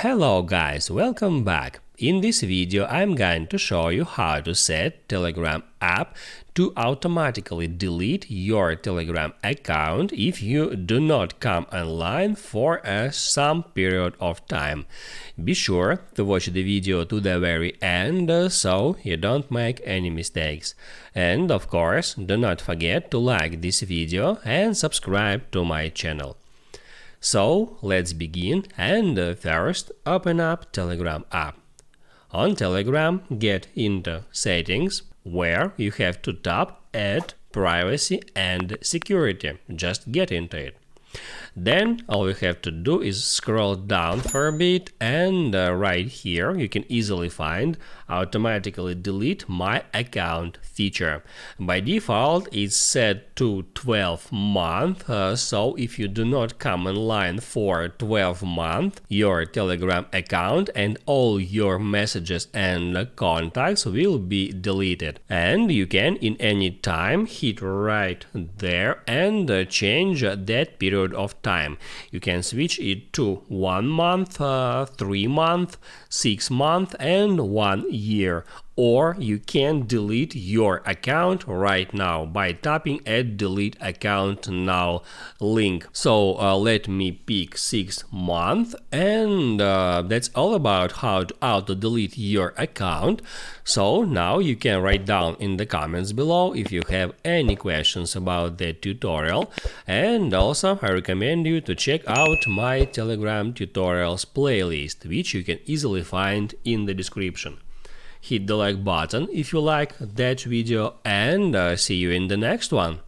Hello guys, welcome back. In this video I'm going to show you how to set Telegram app to automatically delete your Telegram account if you do not come online for some period of time. Be sure to watch the video to the very end so you don't make any mistakes. And of course, do not forget to like this video and subscribe to my channel. So let's begin and first open up Telegram app. On Telegram, get into Settings, where you have to tap Add Privacy and Security. Just get into it. Then all you have to do is scroll down for a bit, and right here you can easily find automatically delete my account feature. By default it's set to 12 months, so if you do not come online for 12 months, your Telegram account and all your messages and contacts will be deleted. And you can in any time hit right there and change that period of time. You can switch it to 1 month, 3 months, 6 months and 1 year. Or you can delete your account right now by tapping Add Delete Account Now link. So let me pick 6 months, and that's all about how to auto-delete your account. So now you can write down in the comments below if you have any questions about the tutorial. And also I recommend you to check out my Telegram tutorials playlist, which you can easily find in the description. Hit the like button if you like that video, and see you in the next one.